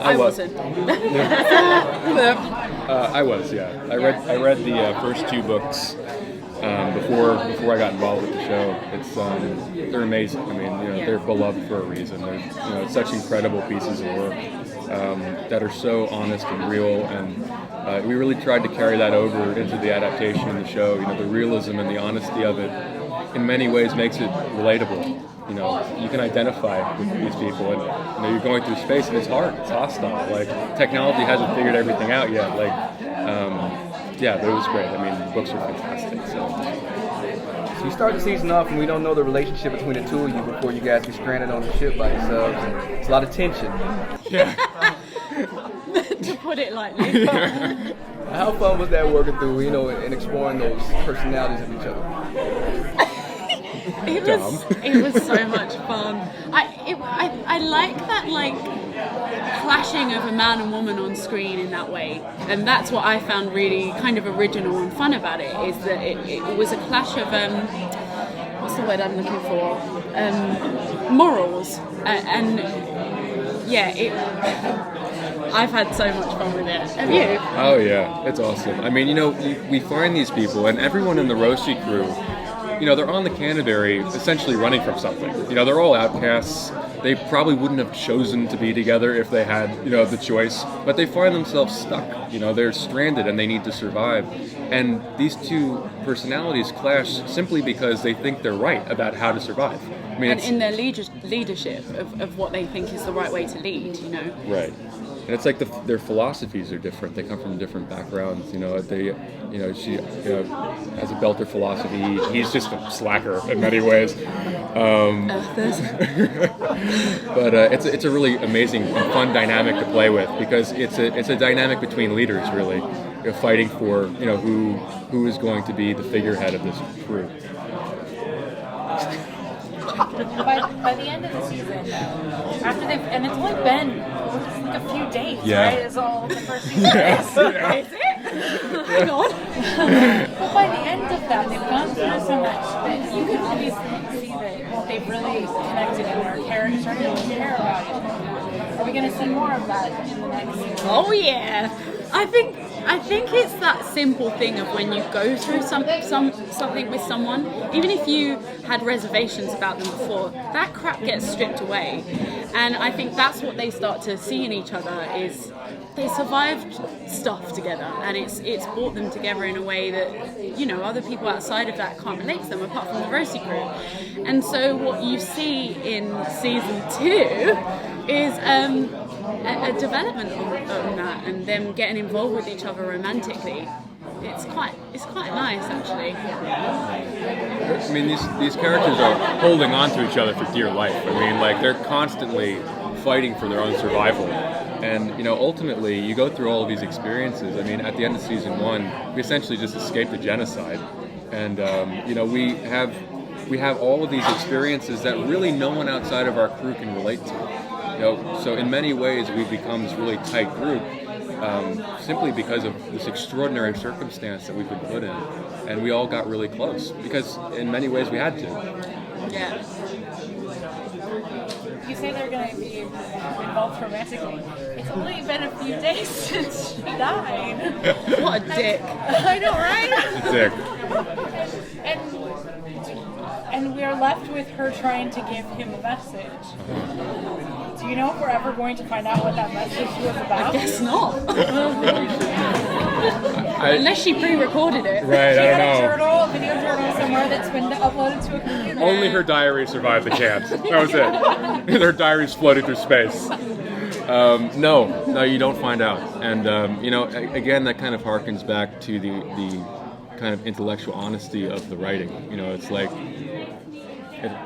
I wasn't. I was, yeah. I read the first 2 books before I got involved with the show. It's they're amazing. I mean, they're beloved for a reason. They're such incredible pieces of work that are so honest and real, and we really tried to carry that over into the adaptation in the show. The realism and the honesty of it, in many ways, makes it relatable. You can identify with these people, and you're going through space, and it's hard, it's hostile. Like, technology hasn't figured everything out yet. Like, yeah, but it was great. I mean, the books are fantastic. So you start the season off, and we don't know the relationship between the two of you before you guys get stranded on the ship by yourselves. And it's a lot of tension. Yeah. To put it lightly. How fun was that working through, and exploring those personalities of each other? It was so much fun. I like that, like, clashing of a man and woman on screen in that way, and that's what I found really kind of original and fun about it, is that it was a clash of what's the word I'm looking for, morals, and yeah, I've had so much fun with it. Have you? Oh yeah, it's awesome. I mean, we find these people, and everyone in the Roshi crew, they're on the Canterbury essentially running from something. They're all outcasts. They probably wouldn't have chosen to be together if they had, the choice. But they find themselves stuck. They're stranded and they need to survive. And these 2 personalities clash simply because they think they're right about how to survive. I mean, and in their leadership of what they think is the right way to lead, Right. And it's like their philosophies are different. They come from different backgrounds. She has a Belter philosophy. He's just a slacker in many ways. But it's a really amazing and fun dynamic to play with, because it's a dynamic between leaders, really, fighting for who is going to be the figurehead of this crew. By the end of the season, after and it's only been like a few days, yeah. right? Is all the first season is. Is it? Hang on. But by the end of that, they've gone through so much that you can obviously see that they've really connected and are starting to care about each other. Are we going to see more of that in the next season? Oh yeah. I think it's that simple thing of when you go through something with someone, even if you had reservations about them before, that crap gets stripped away. And I think that's what they start to see in each other, is they survived stuff together, and it's brought them together in a way that other people outside of that can't relate to them, apart from the Rosie crew. And so what you see in season 2 is a development on that, and them getting involved with each other romantically. It's quite nice, actually. I mean, these characters are holding on to each other for dear life. I mean, like, they're constantly fighting for their own survival. And, ultimately, you go through all of these experiences. I mean, at the end of season 1, we essentially just escaped the genocide. And, we have all of these experiences that really no one outside of our crew can relate to. So in many ways, we've become this really tight group, simply because of this extraordinary circumstance that we've been put in. And we all got really close, because in many ways we had to. Yeah. You say they're going to be involved romantically. It's only been a few days since she died. What a dick. I know, right? A dick. And we are left with her trying to give him a message. Do you know if we're ever going to find out what that message was about? I guess not. Unless she pre-recorded it. Right, She I had don't know. a video journal somewhere that's been uploaded to a computer. Only her diary survived the camp. That was it. Her diaries floated through space. No, you don't find out. And, again, that kind of harkens back to the kind of intellectual honesty of the writing. It's like,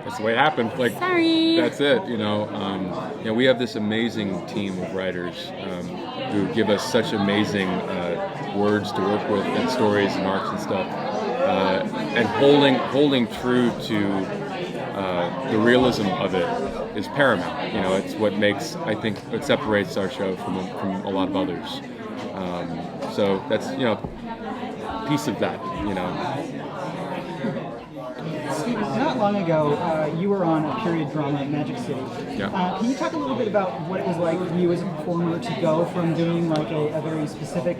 that's the way it happened. Like, sorry. That's it. We have this amazing team of writers who give us such amazing words to work with, and stories and arcs and stuff. And holding true to the realism of it is paramount. It's what makes, I think, what separates our show from a lot of others. So that's piece of that. not long ago, you were on a period drama, Magic City. Yeah. Can you talk a little bit about what it was like for you as a performer to go from doing like a very specific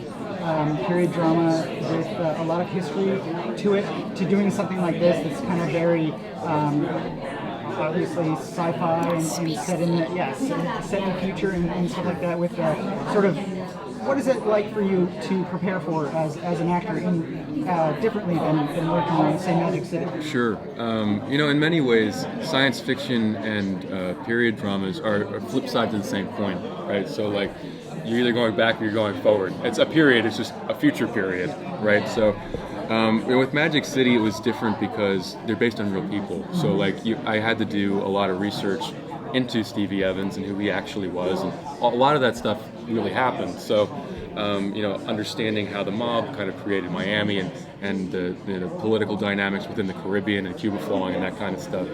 period drama with a lot of history to it, to doing something like this that's kind of very obviously sci-fi and set in the, set in the future and stuff like that, with sort of, what is it like for you to prepare for as an actor differently than working on, say, Magic City? Sure. In many ways, science fiction and period dramas are flip sides of the same coin, right? So, like, you're either going back or you're going forward. It's a period, it's just a future period, right? So, with Magic City, it was different because they're based on real people. So, like, I had to do a lot of research into Stevie Evans and who he actually was, and a lot of that stuff really happened. So, understanding how the mob kind of created Miami and the political dynamics within the Caribbean and Cuba flowing and that kind of stuff.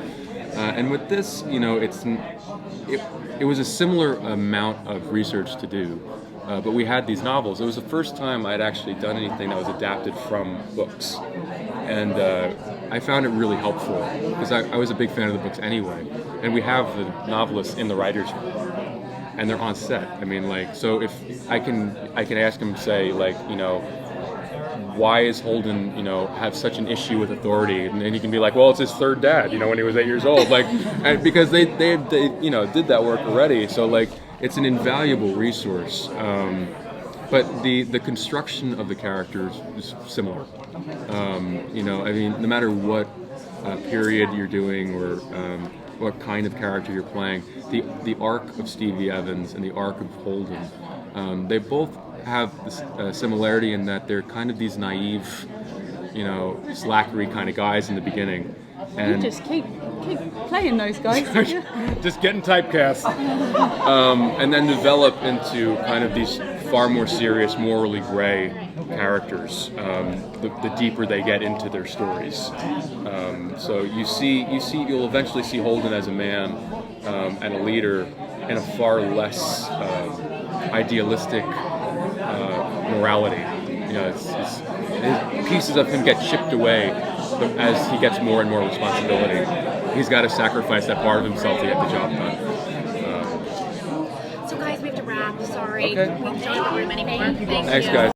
And with this, it was a similar amount of research to do, but we had these novels. It was the first time I'd actually done anything that was adapted from books, and I found it really helpful because I was a big fan of the books anyway. And we have the novelists in the writers' room, and they're on set. I mean, like, so if I can ask him, say, like, why is Holden, have such an issue with authority? And then he can be like, well, it's his third dad, when he was 8 years old, like, and because they did that work already. So, like, it's an invaluable resource. But the construction of the characters is similar. No matter what period you're doing or what kind of character you're playing, the arc of Stevie Evans and the arc of Holden, they both have this similarity in that they're kind of these naive, slackery kind of guys in the beginning. And you just keep playing those guys. just getting typecast. And then develop into kind of these far more serious, morally gray characters, the deeper they get into their stories. So you'll eventually see Holden as a man and a leader in a far less idealistic morality. Pieces of him get chipped away as he gets more and more responsibility. He's got to sacrifice that part of himself to get the job done. So guys, we have to wrap. Sorry. Okay. We don't have room anymore. Thanks, guys.